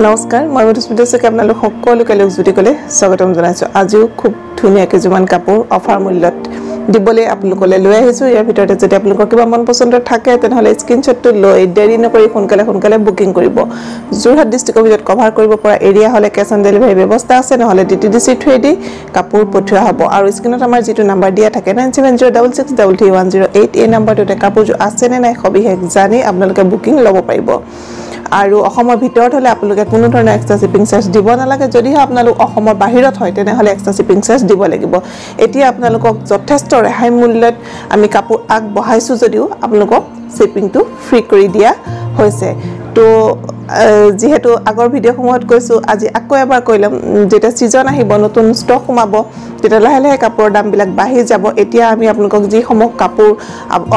নমস্কাৰ মই মধুস্মিতাক আপোনালোক সকলোকে জুটিকলে স্বাগতম জনাইছো আজিও খুব ধুনীয়া কিছুমান কাপোৰ অফাৰ মূল্যত দিবলৈ আপোনালোকলৈ লৈ আহিছো ইয়াৰ ভিতৰতে যদি আপোনালোকৰ কিবা মন পছন্দৰ থাকে তেনেহলে স্ক্ৰিনশ্বটটো লৈ দেৰি নকৰি সোনকালে বুকিং কৰিব যোৰহাট ডিস্ট্ৰিক্টৰ ভিতৰত কভাৰ কৰিব পৰা এৰিয়া হলে কেছ অন ডেলিভাৰী ব্যৱস্থা আছে নহলে ডিটিডিসি থ্ৰেডি কাপোৰ পঠোৱা হ'ব আৰু স্ক্ৰিনত আমাৰ যেটো নম্বৰ দিয়া থাকে 9706331008 এই নম্বৰটোতে কাপোৰ আছে নে নাই সবিশেষ জানি আপোনালোকে বুকিং ল'ব পাৰিব আৰু অসমৰ ভিতৰত হলে আপোনালোকে কোনো ধৰণৰ এক্সট্ৰা শিপিং চাৰ্জ দিব নালাগে যদি আপোনালোক অসমৰ বাহিৰত হয় তেনেহলে এক্সট্ৰা শিপিং চাৰ্জ দিব লাগিব এতিয়া আপোনালোকক যথেষ্ট ৰেহাই মূল্যত আমি কাপোৰ আগ বঢ়াইছো যদিও আপোনালোকক শিপিংটো ফ্ৰী কৰি দিয়া হৈছে তো যেহেতু আগৰ ভিডিও সময়ত কৈছো আজি আকৌ এবাৰ কইলাম যেটা সিজন আহিব নতুন ষ্টক সোমাব তেটা লাহে লাহে কাপোৰৰ দাম বিলাক বাঢ়ি যাব এতিয়া আমি আপোনালোকক যি সমক কাপোৰ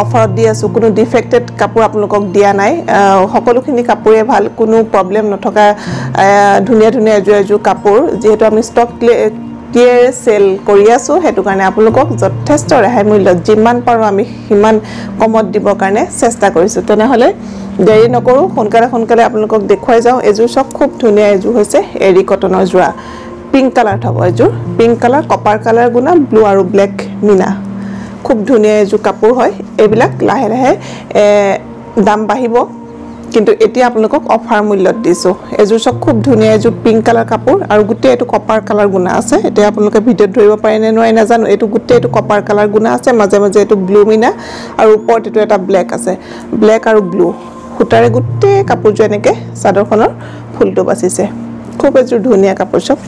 অফাৰত দি আছো কোনো ডিফেক্টেড কাপোৰ আপোনালোকক দিয়া নাই সকলোখিনি কাপোৰে ভাল কোনো প্ৰবলেম নথকা ধুনীয়া এজু কাপোৰ যেহেতু আমি ষ্টক ক্লিয়াৰ সেল কৰি আছো হেতু কাৰণে আপোনালোকক যথেষ্ট ৰেহাই মূল্যত যিমান পাৰো আমি হিমান কমত দিবৰ কাৰণে চেষ্টা কৰিছো তেনেহলে দেৰি নকৰো সোনকালে আপোনালোকক দেখুৱাই যাও এজু সব খুব ধুনীয়া এজু হৈছে এৰি কটনৰ জোৰা পিংক কালাৰ থব এজু পিংক কালাৰ কপাৰ কালাৰ গুনা ব্লু আৰু ব্ল্যাক মিনা খুব ধুনীয়া এজু কাপোৰ হয় এবিলাক লাহে লাহে দাম বাঢ়িব কিন্তু এতিয়া আপোনালোকক অফাৰ মূল্যত দিছো এজু সব খুব ধুনীয়া এজু পিংক কালাৰ কাপোৰ আৰু গুটে এটো কপাৰ কালাৰ গুনা আছে এতিয়া আপোনালোকে ভিডিওত ধৰিব পাৰে নে নহয় নাজানো এটো গুটে এটো কপাৰ কালাৰ গুনা আছে মাজে এটো ব্লু মিনা আৰু ওপৰত এটো এটা ব্ল্যাক আছে ব্ল্যাক আৰু ব্লু খুটাৰে গুটে কাপোৰ জনেকে চাদৰখনৰ ফুলটো বাছিছে খুব এজু ধুনীয়া কাপোৰ সব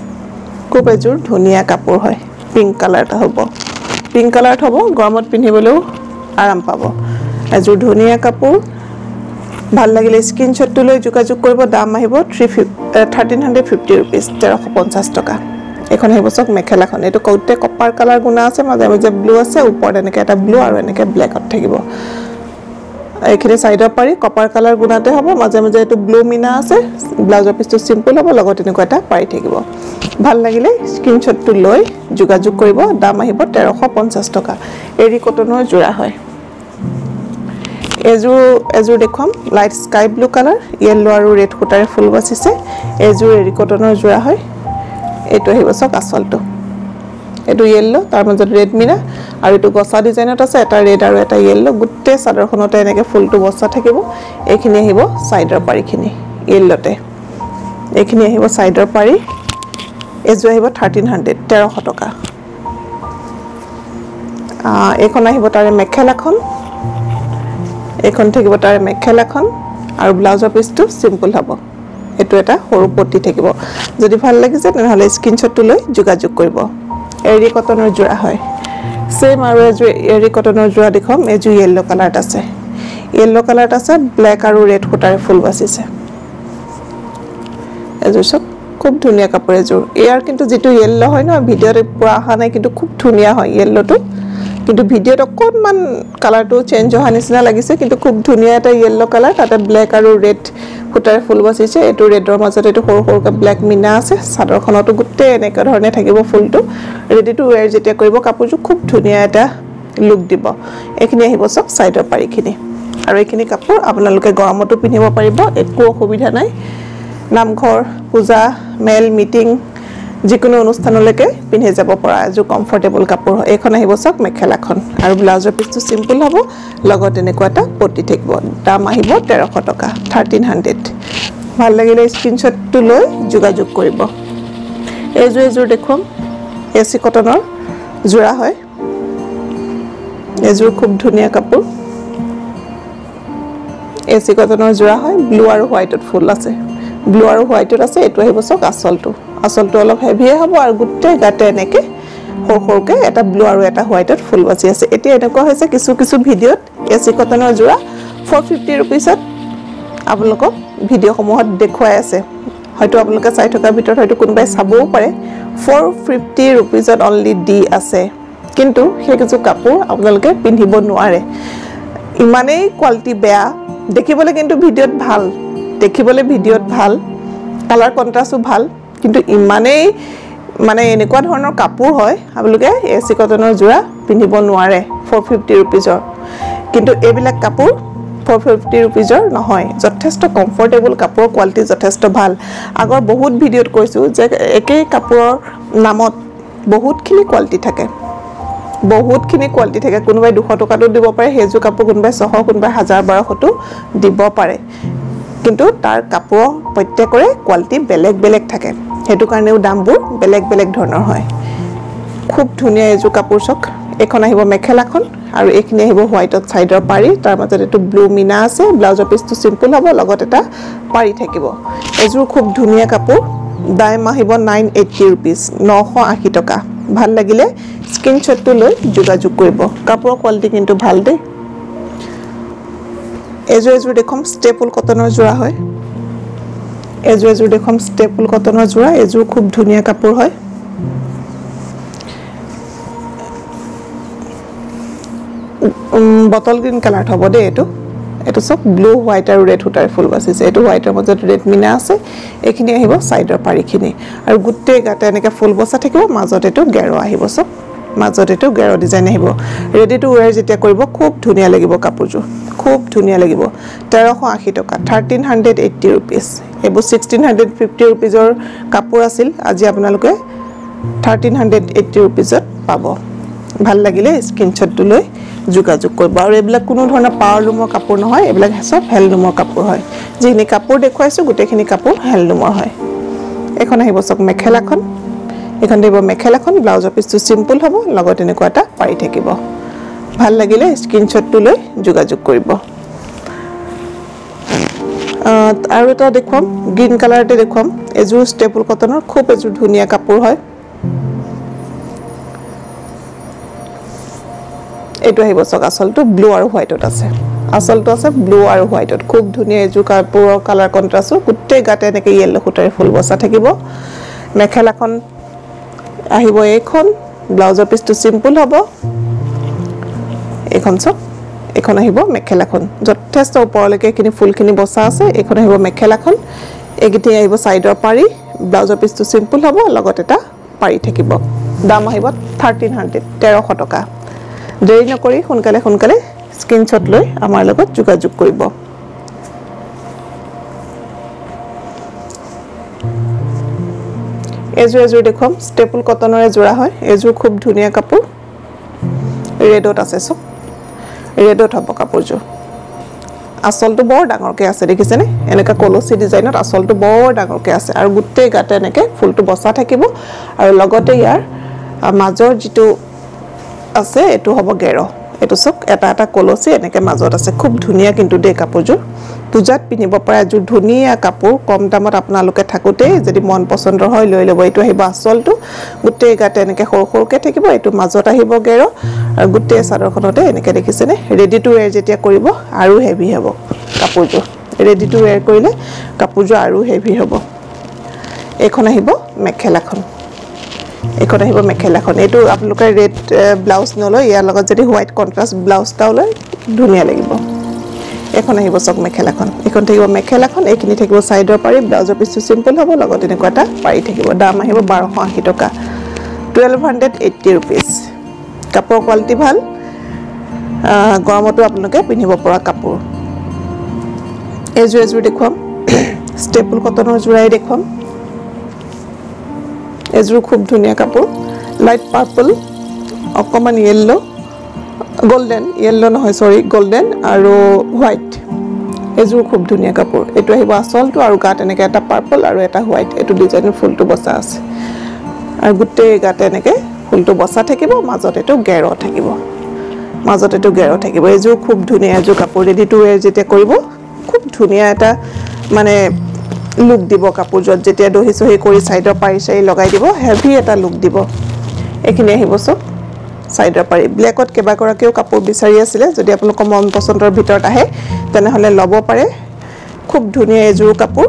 খুব এজু ধুনীয়া কাপোৰ হয় পিংক কালাৰ হ'ব পিংক কালাৰ হ'ব গৰমত পিন্ধিবলৈও আৰাম পাব এজু ধুনীয়া কাপোৰ ভাল লাগিলে স্ক্ৰিনশ্বটটো লৈ যোগাযোগ কৰিব দাম আহিব 1350 रुपीस 1350 টকা এখন হেবছক মেখেলাখন এটো কৌতে কপাৰ কালাৰ গুনা আছে মাজে ব্লু আছে ওপৰত এনেকে এটা ব্লু আৰু এনেকে ব্ল্যাকত থাকিব এইখিনি সাইডৰ পাৰি কপাৰ কালাৰ গুনাতে হ'ব মাজে এটো ব্লু মিনা আছে ব্লাউজৰ পিছটো সিম্পল হ'ব লগত এনেকুৱা এটা পাৰি থাকিব ভাল লাগিলে স্ক্ৰিনশ্বটটো লৈ যোগাযোগ কৰিব দাম আহিব 1350 টকা এৰি কটনৰ জোৰা হয় এজু দেখম light sky blue colour yellow আৰু ৰেড খুটাৰে ফুল বাছিছে এজু এৰি কটনৰ জোৰা হয় এটো হিবছক আসলটো এটো ইয়েলো তাৰ মাজত ৰেড মিনা আৰু এটো গছা ডিজাইনত আছে এটা ৰেড আৰু এটা ইয়েলো গুটে চাদৰখনতে এনেকে ফুলটো বসা থাকিব এইখিনি আহিব সাইডৰ পাৰিখিনি ইয়েলোতে এইখিনি আহিব সাইডৰ পাৰি এজু আহিব 1300 টকা এখন আহিব তাৰে মেখেলাখন এখন থাকিব তাৰ মেখেলাখন আৰু ব্লাউজৰ পিছটো সিম্পল হ'ব এটো এটা সৰু পটি থাকিব যদি ভাল লাগিছে তেনেহলে স্ক্ৰিনশ্বটটো লৈ যোগাযোগ কৰিব এৰি কটনৰ জোৰা হয় সেম আৰু এৰি কটনৰ জোৰা দেখম এজু ইয়েলো কালাৰত আছে ব্ল্যাক আৰু ৰেড খুটাৰে ফুল বাছিছে এজু সব খুব ধুনীয়া কাপোৰ এজু ইয়াৰ কিন্তু যেটো ইয়েলো হয় ন ভিডিওত পুৰা আহা নাই কিন্তু খুব ধুনীয়া হয় ইয়েলোটো কিন্তু ভিডিওত অকনমান কালাৰটো চেঞ্জ হোৱা নিচিনা লাগিছে কিন্তু খুব ধুনীয়া এটা ইয়েলো কালাৰ তাতে ব্ল্যাক আৰু ৰেড ফুটাৰ ফুল বাছিছে এটো ৰেডৰ মাজত এটো সৰু ব্ল্যাক মিনা আছে চাদৰখনটো গুটে এনেকা ধৰণে থাকিব ফুলটো ৰেডি টু ওয়্যাৰ যেতিয়া কৰিব কাপোৰটো খুব ধুনীয়া এটা লুক দিব এখিনি আহিব সব সাইডৰ পাৰিখিনি আৰু এখিনি কাপোৰ আপোনালোকে গৰমতো পিন্ধিব পাৰিব একো অসুবিধা নাই নামঘৰ পূজা মেল মিটিং যিকোনো অনুষ্ঠানলৈকে পিন্ধি যাব পৰা এজু কমফৰ্টেবল কাপোৰ এখন আহিব সব মেখেলাখন আৰু ব্লাউজৰ পিছটো সিম্পল হ'ব লগত এনেকুৱা এটা পটি থাকিব দাম আহিব 1300 টকা 1300 ভাল লাগিলে স্ক্ৰিনশ্বটটো লৈ যোগাযোগ কৰিব এজু দেখুম এসি কটনৰ জোৰা হয় এজু খুব ধুনীয়া কাপোৰ এসি কটনৰ জোৰা হয় ব্লু আৰু হোৱাইটত ফুল আছে ব্লু আৰু হোৱাইটত আছে এটো আহিব সক আসলটো অলপ হেভিয়ে হ'ব আৰু গুটে গাতে এনেকে সৰকে এটা ব্লু আৰু এটা হোৱাইটত ফুল বাছি আছে এতিয়া এনেকুৱা হৈছে কিছু ভিডিওত এসি কটনৰ জোৰা 450 रुपीसত আপোনালোকক ভিডিও সমূহত দেখুৱাই আছে হয়তো আপোনালোকে চাই থকা ভিতৰত হয়তো কোনবাই চাবও পাৰে 450 रुपीसত অনলি দি আছে কিন্তু সেই কিছু কাপোৰ আপোনালোকে পিন্ধিব নোৱাৰে ইমানেই কোৱালিটি বেয়া দেখিবলৈ কিন্তু ভিডিওত ভাল কালাৰ কন্ট্ৰাস্টও ভাল কিন্তু ইমানেই মানে এনেকুৱা ধৰণৰ কাপোৰ হয় আপোনালোকে এসি কটনৰ জোৰা পিন্ধিব নোৱাৰে 450 रुपीसৰ কিন্তু এইবিলাক কাপোৰ 450 रुपीजर নহয় যথেষ্ট কমফৰ্টেবল কাপোৰৰ কোৱালিটি যথেষ্ট ভাল আগৰ বহুত ভিডিঅ'ত কৈছো যে একে কাপোৰৰ নামত বহুতখিনি কোৱালিটি থাকে কোনোবাই 200 টকাটো দিব পাৰে হেজু কাপোৰ কোনোবাই 100 কোনোবাই 1000 1200 দিব পাৰে কিন্তু তাৰ কাপোৰৰ প্ৰত্যেকৰে কোৱালিটি বেলেগ থাকে হেতু কাৰণেও দামবোৰ বেলেগ ধৰণৰ হয় খুব ধুনীয়া এজু কাপোৰ চক এখন আহিব মেখেলাখন আৰু এইখিনি আহিব হোৱাইটত সাইডৰ পাৰি তাৰ মাজত এটো ব্লু মিনা আছে ব্লাউজৰ পিছটো সিম্পল হ'ব লগত এটা পাৰি থাকিব এজু খুব ধুনীয়া কাপোৰ দাম আহিব 980 रुपीस 980 টকা ভাল লাগিলে স্ক্ৰিনশ্বটটো লৈ যোগাযোগ কৰিব কাপোৰৰ কোৱালিটি কিন্তু ভাল দে এজু দেখম ষ্টেপল কটনৰ জোৰা হয় এজু দেখম ষ্টেপল কটনৰ জোৰা এজু খুব ধুনীয়া কাপোৰ হয় বটল গ্ৰীন কালাৰ হ'ব দে এটো সব ব্লু হোৱাইট আৰু ৰেড হুটাৰ ফুল বাছিছে এটো হোৱাইটৰ মাজত ৰেড মিনা আছে এখিনি আহিব সাইডৰ পাৰিখিনি আৰু গুটে গাতে এনেকে ফুল বসা থাকিব মাজত এটো গেৰো আহিব সব মাজত এটো গেৰো ডিজাইন আহিব ৰেডি টু ওয়্যাৰ যেতিয়া কৰিব খুব ধুনীয়া লাগিব কাপোৰযোৰ খুব ধুনীয়া লাগিব 1380 টকা 1380 रुपीस এবো 1650 रुपीसৰ কাপোৰ আছিল আজি আপোনালোকে 1380 रुपीसত পাব ভাল লাগিলে স্ক্ৰিনশ্বটটো লৈ যোগাযোগ কৰিব আৰু এবিলাক কোনো ধৰণৰ পাৱাৰ লুমৰ কাপোৰ নহয় এবিলাক সব হেললুমৰ কাপোৰ হয় যিখিনি কাপোৰ দেখুৱাইছো গুটেখিনি কাপোৰ হেললুমৰ হয় এখন আহিব সক মেখেলাখন এখন দিব মেখেলাখন ব্লাউজৰ পিছটো সিম্পল হ'ব লগত এনেকুৱা এটা পাৰি থাকিব ভাল লাগিলে স্ক্ৰিনশ্বটটো লৈ যোগাযোগ কৰিব আৰু এটা দেখুৱাম গ্ৰীন কালাৰতে দেখুৱাম এজু ষ্টেপল কটনৰ খুব এজু ধুনীয়া কাপোৰ হয় এটো আহিব সক আসলটো ব্লু আৰু হোৱাইটত আছে আসলটো আছে ব্লু আৰু হোৱাইটত খুব ধুনীয়া এজু কাপোৰৰ কালাৰ কন্ট্ৰাস্ট গুটে গাতে এনেকে ইয়েলো খুটাৰে ফুল বসা থাকিব মেখেলাখন আহিব এইখন ব্লাউজৰ পিছটো সিম্পল হ'ব এখন সক এখন আহিব মেখেলাখন যথেষ্ট ওপৰলৈকে কিনি ফুলখিনি বসা আছে এখন আহিব মেখেলাখন এগিতে আহিব সাইডৰ পাৰি ব্লাউজৰ পিছটো সিম্পল হ'ব লগত এটা পাৰি থাকিব দাম আহিব 1300 টকা দেৰি নকৰি সোনকালে স্ক্ৰিনশ্বট লৈ আমাৰ লগত যোগাযোগ কৰিব এজু দেখম ষ্টেপল কটনৰে জোৰা হয় এজু খুব ধুনীয়া কাপোৰ ৰেডত আছে সব ৰেডত হ'ব কাপোৰজো আসলটো বৰ ডাঙৰকে আছে দেখিছেনে এনেকা কলসি ডিজাইনত আসলটো বৰ ডাঙৰকে আছে আৰু গুটে গাতে এনেকে ফুলটো বসা থাকিব আৰু লগতে ইয়াৰ মাজৰ যিটো আছে এটো হ'ব গেৰো এটো সক এটা কলসি এনেকে মাজত আছে খুব ধুনীয়া কিন্তু দে কাপোৰজো পূজাত পিনিব পৰা এজু ধুনীয়া কাপোৰ কম দামত আপোনালোকে থাকুতে যদি মন পছন্দৰ হয় লৈ লব এটো আহিব আসলটো গুটে গাতে এনেকে সৰকে থাকিব এটো মাজত আহিব গেৰো আৰু গুটে সাদৰখনতে এনেকে দেখিছেনে ৰেডি টু ওয়্যাৰ যেতিয়া কৰিব আৰু হেভি হ'ব কাপোৰজো ৰেডি টু ওয়্যাৰ কৰিলে কাপোৰজো আৰু হেভি হ'ব এখন আহিব মেখেলাখন এখন আহিব মেখেলাখন এটো আপোনালোকে ৰেড ব্লাউজ নলয় ইয়াৰ লগত যদি হোৱাইট কন্ট্ৰাস্ট ব্লাউজ টা লয় ধুনীয়া লাগিব এখন আহিব সক মেখেলাখন এখন থাকিব মেখেলাখন এইখিনি থাকিব সাইডৰ পাৰি ব্লাউজৰ পিছটো সিম্পল হ'ব লগত এনেকুৱা এটা পাৰি থাকিব দাম আহিব 1280 টকা 1280 रुपीस কাপোৰ কোৱালিটি ভাল গৰমতো আপোনালোকে পিন্ধিব পৰা কাপোৰ এজু দেখুৱাম ষ্টেপল কটনৰ জোৰাই দেখুৱাম এজু খুব ধুনীয়া কাপোৰ লাইট পাৰ্পল অকমান ইয়েলো গোল্ডেন ইয়েলো নহয় সৰি গোল্ডেন আৰু হোৱাইট এজু খুব ধুনীয়া কাপোৰ এটো আহিব আসলটো আৰু গাত এনেকে এটা পাৰ্পল আৰু এটা হোৱাইট এটো ডিজাইনৰ ফুলটো বসা আছে আৰু গুটে গাতে এনেকে ফুলটো বসা থাকিব মাজত এটো গেৰো থাকিব এজু খুব ধুনীয়া এজু কাপোৰ ৰেডি টু ওয়্যাৰ যেতিয়া কৰিব খুব ধুনীয়া এটা মানে লুক দিব কাপোৰজত যেতিয়া দহি সহি কৰি সাইডৰ পাৰি চাই লগাই দিব হেভি এটা লুক দিব এখিনি আহিব সব সাইডৰ পাৰি ব্ল্যাকত কেবা কৰাকেও কাপোৰ বিচাৰি আছিল যদি আপোনালোক মন পছন্দৰ ভিতৰত আহে তেনেহলে লব পাৰে খুব ধুনীয়া এজু কাপোৰ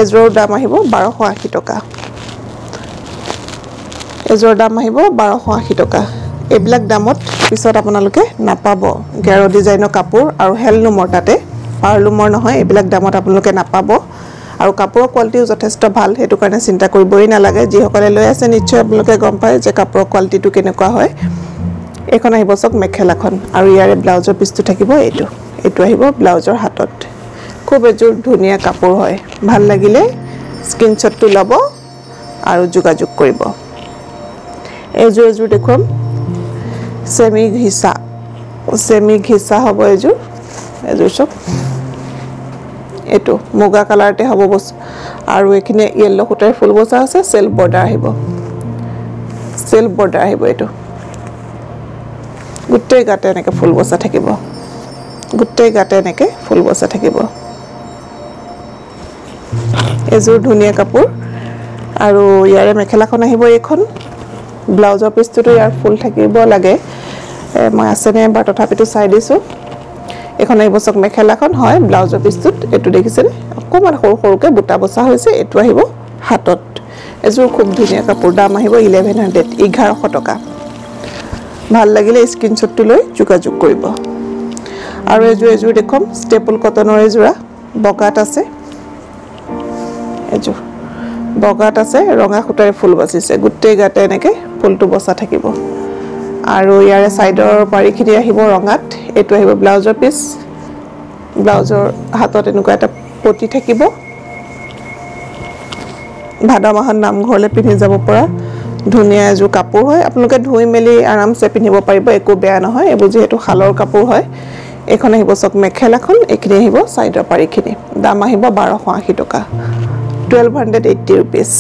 এজুৰ দাম আহিব 1280 টকা এজুৰ দাম আহিব 1280 টকা এবিলাক দামত পিছত আপোনালোকে নাপাব গেৰো ডিজাইনৰ কাপোৰ আৰু হেললুমৰ তাতে পাৰলুমৰ নহয় এবিলাক দামত আপোনালোকে নাপাব আৰু কাপোৰৰ কোৱালিটিও যথেষ্ট ভাল হেতু কাৰণে চিন্তা কৰিবই নালাগে যি সকলে লৈ আছে নিশ্চয় আপোনালোকে গম পায় যে কাপোৰৰ কোৱালিটিটো কেনেকুৱা হয় এখন আহিব চক মেখেলাখন আৰু ইয়াৰে ব্লাউজৰ পিছটো থাকিব এইটো এইটো আহিব ব্লাউজৰ হাতত খুব এযোৰ ধুনীয়া কাপোৰ হয় ভাল লাগিলে স্ক্ৰিনশ্বটটো ল'ব আৰু যোগাযোগ কৰিব এযোৰ দেখুৱাম সেমি ঘিসা হ'ব এযোৰ চক এইটো মুগা কালাৰতে হ'ব বস আৰু এখিনি ইয়েলো সূতাৰ ফুল বসা আছে সেলফ বৰ্ডাৰ আহিব এইটো গুটেই গাতে এনেকে ফুল বসা থাকিব এযোৰ ধুনীয়া কাপোৰ আৰু ইয়াৰে মেখেলাখন আহিব এইখন ব্লাউজৰ পিছটো ইয়াৰ ফুল থাকিব লাগে মই আছেনে এবাৰ তথাপিতো চাই দিছো এখন আহিব চক মেখেলাখন হয় ব্লাউজৰ পিছটোত এটো দেখিছেনে অকমান সৰুকে বুটা বসা হৈছে এটো আহিব হাতত এযোৰ খুব ধুনীয়া কাপোৰ দাম আহিব 1100 টকা ভাল লাগিলে স্ক্ৰিনশ্বটটো লৈ যোগাযোগ কৰিব আৰু এযোৰ দেখম ষ্টেপল কটনৰ এযোৰা বগাত আছে এযোৰ বগাত আছে ৰঙা খুটাৰে ফুল বাছিছে গুটেই গাতে এনেকে ফুলটো বসা থাকিব আৰু ইয়াৰে সাইডৰ পাৰিখিনি আহিব ৰঙাত এটো আহিব ব্লাউজৰ পিছ ব্লাউজৰ হাতত এনেকুৱা এটা পটি থাকিব ভাদ মাহৰ নাম ঘৰলে পিন্ধি যাব পৰা ধুনীয়া এযোৰ কাপোৰ হয় আপোনালোকে ধুই মেলি আৰামছে পিন্ধিব পাৰিব একো বেয়া নহয় এবোৰ যেহেতু খালৰ কাপোৰ হয় এখন আহিব চক মেখেলাখন এখিনি আহিব সাইডৰ পাৰিখিনি দাম আহিব 1280 টকা 1280 rupees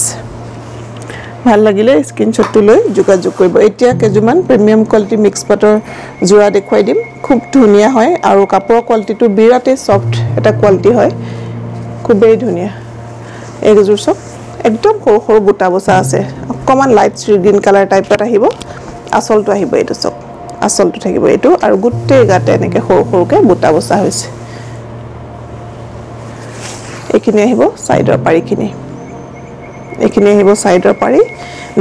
ভাল লাগিলে স্ক্ৰিনশ্বটটো লৈ যোগাযোগ কৰিব এতিয়া কেজুমান প্ৰিমিয়াম কোৱালিটি মিক্স পাটৰ জোৰা দেখুৱাই দিম খুব ধুনীয়া হয় আৰু কাপোৰৰ কোৱালিটিটো বিৰাটে সফট এটা কোৱালিটি হয় খুবেই ধুনীয়া এইযোৰ সব একদম সৰু বুটা বসা আছে অকমান লাইট গ্ৰীন কালাৰ টাইপত আহিব আসলটো আহিব এইটো সব আসলটো থাকিব এইটো আৰু গুটেই গাতে এনেকে সৰুকে বুটা বসা হৈছে এখিনি আহিব সাইডৰ পাৰিখিনি এখিনি আহিব সাইডৰ পাৰি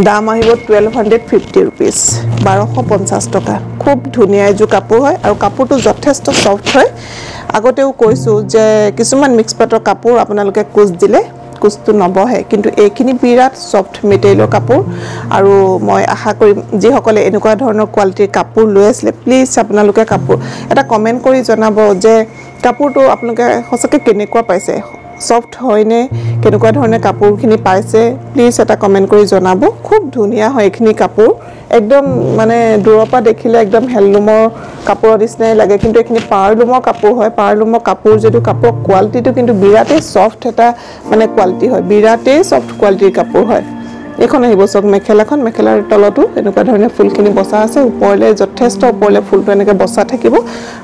দাম আহিব 1250 rupees 1250 টকা খুব ধুনীয়া এযোৰ কাপোৰ হয় আৰু কাপোৰটো যথেষ্ট সফট হয় আগতেও কৈছো যে কিছুমান মিক্স পাটৰ কাপোৰ আপোনালোকে কুচ দিলে কুচটো নবহে কিন্তু এইখিনি বিৰাট সফট মেটেৰিয়েলৰ কাপোৰ আৰু মই আশা কৰিম যি সকলে এনেকুৱা ধৰণৰ কোৱালিটিৰ কাপোৰ লৈ আছে প্লিজ আপোনালোকে কাপোৰ এটা কমেন্ট কৰি জনাব যে কাপোৰটো আপোনালোকে হসকে কেনেকুৱা পাইছে সফট হয়নে কেনেকুৱা ধৰণৰ কাপোৰখিনি পাইছে প্লিজ এটা কমেন্ট কৰি জনাব খুব ধুনীয়া হয় এখিনি কাপোৰ একদম মানে দূৰপা দেখিলে একদম হেললুমৰ কাপোৰৰ নিচিনাই লাগে কিন্তু এখিনি পাৰলুমৰ কাপোৰ হয় পাৰলুমৰ কাপোৰ যেটো কাপোৰ কোৱালিটিটো কিন্তু বিৰাটে সফট এটা মানে কোৱালিটি হয় বিৰাটে সফট কোৱালিটিৰ কাপোৰ হয় এখন আহিব চক মেখেলাখন মেখেলাৰ তলতো এনেকুৱা ধৰণে ফুলখিনি বসা আছে ওপৰলে যথেষ্ট ওপৰলে ফুলটো এনেকে বসা থাকিব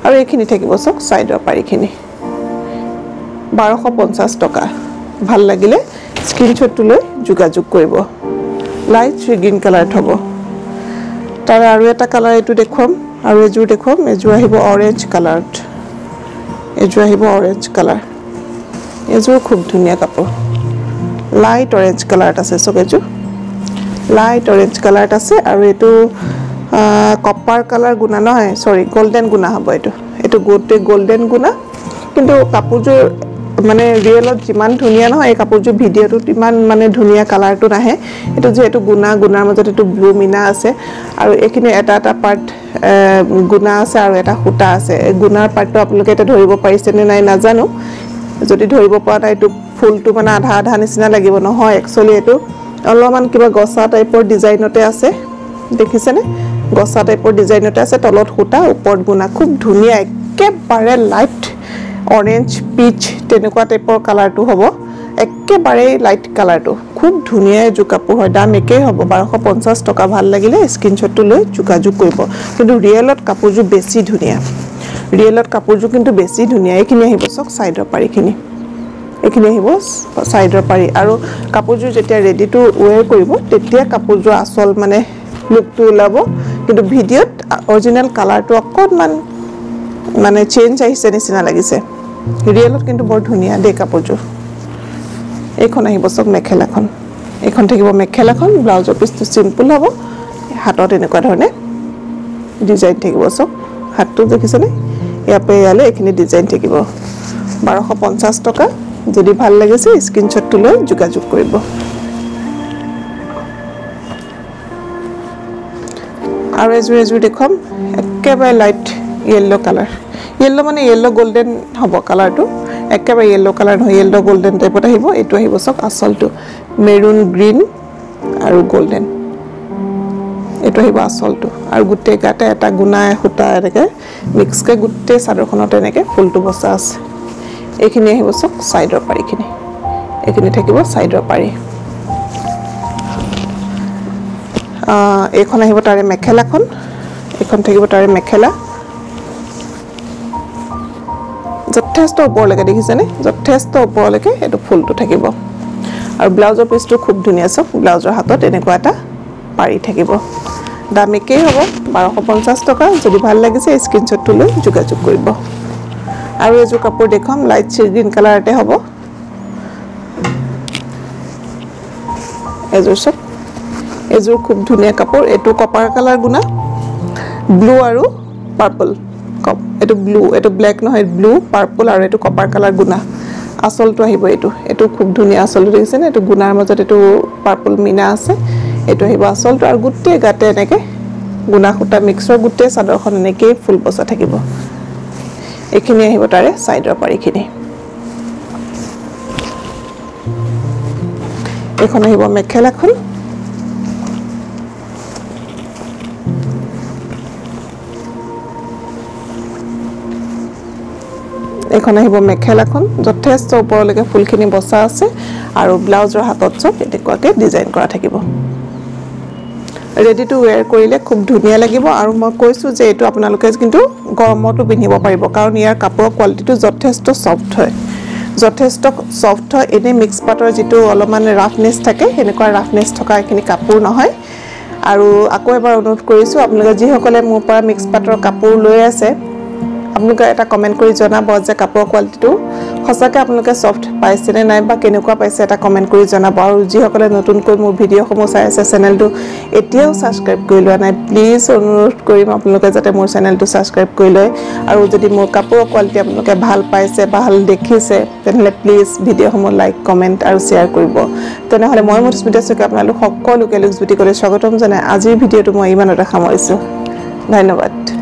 আৰু এইখিনি থাকিব চক সাইডৰ পাৰিখিনি 1250 টকা ভাল লাগিলে স্ক্ৰিনশ্বটটো লৈ যোগাযোগ কৰিব লাইট গ্ৰীন কালাৰ হ'ব তাৰ আৰু এটা কালাৰ এটো দেখুৱাম আৰু এযোৰ দেখুৱাম এযোৰ আহিব অৰেঞ্জ কালাৰত এযোৰ আহিব অৰেঞ্জ কালাৰ এযোৰ খুব ধুনীয়া কাপোৰ লাইট অৰেঞ্জ কালাৰত আছে সব এযোৰ লাইট অৰেঞ্জ কালাৰত আছে আৰু এটো কপাৰ কালাৰ গুণা নহয় সৰি গোল্ডেন গুণা হ'ব এটো গোটে গোল্ডেন গুণা কিন্তু কাপোৰযোৰ মানে ৰিয়েলত যিমান ধুনীয়া নহয় এই কাপোৰযোৰ ভিডিওটো ইমান মানে ধুনীয়া কালাৰটো নাহে এটো যেহেতু গুণাৰ মাজত এটো ব্লু মিনা আছে আৰু এখিনি এটা পাৰ্ট গুণা আছে আৰু এটা খুটা আছে গুণাৰ পাৰ্টটো আপোনালোকে এটা ধৰিব পাৰিছে নে নাই নাজানো যদি ধৰিব পৰা নাই এটো ফুলটো মানে আধা নিচিনা লাগিব নহয় একচুয়ালি এটো অলপমান কিবা গছা টাইপৰ ডিজাইনতে আছে দেখিছেনে গছা টাইপৰ ডিজাইনতে আছে তলত খুটা ওপৰত গুণা খুব ধুনীয়া একেবাৰে লাইট অৰেঞ্জ পিচ তেনেকুৱা টাইপৰ কালাৰটো হ'ব একেবাৰে লাইট কালাৰটো খুব ধুনীয়া এযোৰ কাপোৰ হয় দাম একেই হ'ব 1250 টকা ভাল লাগিলে স্ক্ৰিনশ্বটটো লৈ যোগাযোগ কৰিব কিন্তু ৰিয়েলত কাপোৰযোৰ বেছি ধুনীয়া ৰিয়েলত কাপোৰযোৰ কিন্তু বেছি ধুনীয়া এইখিনি আহিব চক সাইডৰ পাৰিখিনি এইখিনি আহিব সাইডৰ পাৰি আৰু কাপোৰযোৰ যেতিয়া ৰেডি টু ওয়্যাৰ কৰিব তেতিয়া কাপোৰযোৰ আসল মানে লুকটো ওলাব কিন্তু ভিডিওত অৰিজিনাল কালাৰটো অকনমান মানে চেঞ্জ আহিছে নিচিনা লাগিছে ৰিয়েলত কিন্তু বৰ ধুনীয়া দে কাপোৰযোৰ এইখন আহিব চক মেখেলাখন এইখন থাকিব মেখেলাখন ব্লাউজৰ পিছটো সিম্পল হ'ব হাতত এনেকুৱা ধৰণে ডিজাইন থাকিব চক হাতটো দেখিছেনে ইয়াপে ইয়ালে এখিনি ডিজাইন থাকিব 1250 টকা যদি ভাল লাগিছে স্ক্ৰিনশ্বটটো লৈ যোগাযোগ কৰিব আৰু এজোৰ দেখুৱাম একেবাৰে লাইট য়েল্লো কালাৰ য়েল্লো মানে য়েল্লো গোল্ডেন হ'ব কালাৰটো একেবাৰে য়েল্লো কালাৰ নহয় য়েল্লো গোল্ডেন টাইপত আহিব এইটো আহিব সক আসলটো মেৰুন গ্ৰীন আৰু গোল্ডেন এইটো আহিব আসলটো আৰু গুটে গাতে এটা গুনা হুতা এনেকে মিক্সকে গুটে চাদৰখনত এনেকে ফুলটো বসা আছে এইখিনি আহিব সক সাইডৰ পাৰিখিনি এইখিনি থাকিব সাইডৰ পাৰি এইখন আহিব তাৰে মেখেলাখন এইখন থাকিব তাৰে মেখেলা যথেষ্ট ওপৰলৈকে দেখিছেনে যথেষ্ট ওপৰলৈকে এটো ফুলটো থাকিব আৰু ব্লাউজৰ পিছটো খুব ধুনীয়া সব ব্লাউজৰ হাতত এনেকুৱা এটা পাৰি থাকিব দাম একেই হ'ব 1250 টকা যদি ভাল লাগিছে স্ক্ৰিনশ্বটটো লৈ যোগাযোগ কৰিব আৰু এজো কাপোৰ দেখাম লাইট সি গ্ৰীন কালাৰতে হ'ব এজোৰ খুব ধুনীয়া কাপোৰ এটো কপাৰ কালাৰ গুনা ব্লু আৰু পাৰ্পল কপ এটো ব্লু এটো ব্ল্যাক নহয় ব্লু পাৰ্পল আৰু এটো কপাৰ কালাৰ গুনা আসলটো আহিব এটো খুব ধুনীয়া আসলটো দেখিছেনে এটো গুনাৰ মাজত এটো পাৰ্পল মিনা আছে এটো আহিব আসলটো আৰু গুটে গাতে এনেকে গুনা খুটা মিক্সৰ গুটে চাদৰখন এনেকে ফুল বসা থাকিব এইখিনি আহিব তাৰে সাইডৰ পাৰিখিনি এখন আহিব মেখেলাখন এখন আহিব মেখেলাখন যথেষ্ট ওপৰলৈকে ফুলখিনি বসা আছে আৰু ব্লাউজৰ হাতত সব এনেকুৱাকে ডিজাইন কৰা থাকিব ৰেডি টু ওয়্যাৰ কৰিলে খুব ধুনীয়া লাগিব আৰু মই কৈছো যে এটো আপোনালোকে কিন্তু গৰমতো পিন্ধিব পাৰিব কাৰণ ইয়াৰ কাপোৰৰ কোৱালিটিটো যথেষ্ট সফট হয় এনে মিক্স পাটৰ যেটো অলপমান ৰাফনেস থাকে এনেকুৱা ৰাফনেস থকা এখিনি কাপোৰ নহয় আৰু আকৌ এবাৰ অনুৰোধ কৰিছো আপোনালোকে যি সকলে মোৰ পৰা মিক্স পাটৰ কাপোৰ লৈ আছে আপোনালোকে এটা কমেন্ট কৰি জনাব যে কাপোৰৰ কোৱালিটিটো সঁচাকৈ আপোনালোকে সফট পাইছে নে নাই বা কেনেকুৱা পাইছে এটা কমেন্ট কৰি জনাব আৰু যি সকলে নতুনকৈ মোৰ ভিডিঅ'সমূহ চাই আছে চেনেলটো এতিয়াও সাবস্ক্ৰাইব কৰি লোৱা নাই প্লিজ অনুৰোধ কৰিম আপোনালোকে যাতে মোৰ চেনেলটো সাবস্ক্ৰাইব কৰি লয় আৰু যদি মোৰ কাপোৰৰ কোৱালিটি আপোনালোকে ভাল পাইছে ভাল দেখিছে তেনহলে প্লিজ ভিডিঅ'সমূহ লাইক কমেন্ট আৰু শেয়াৰ কৰিব তেনেহলে মই মধুস্মিতা শইকীয়া আপোনালোক সকলোকে লুক্স বিউটি কলেজ স্বাগতম জনাই আজিৰ ভিডিঅ'টো মই ইমানতে সামৰিছো ধন্যবাদ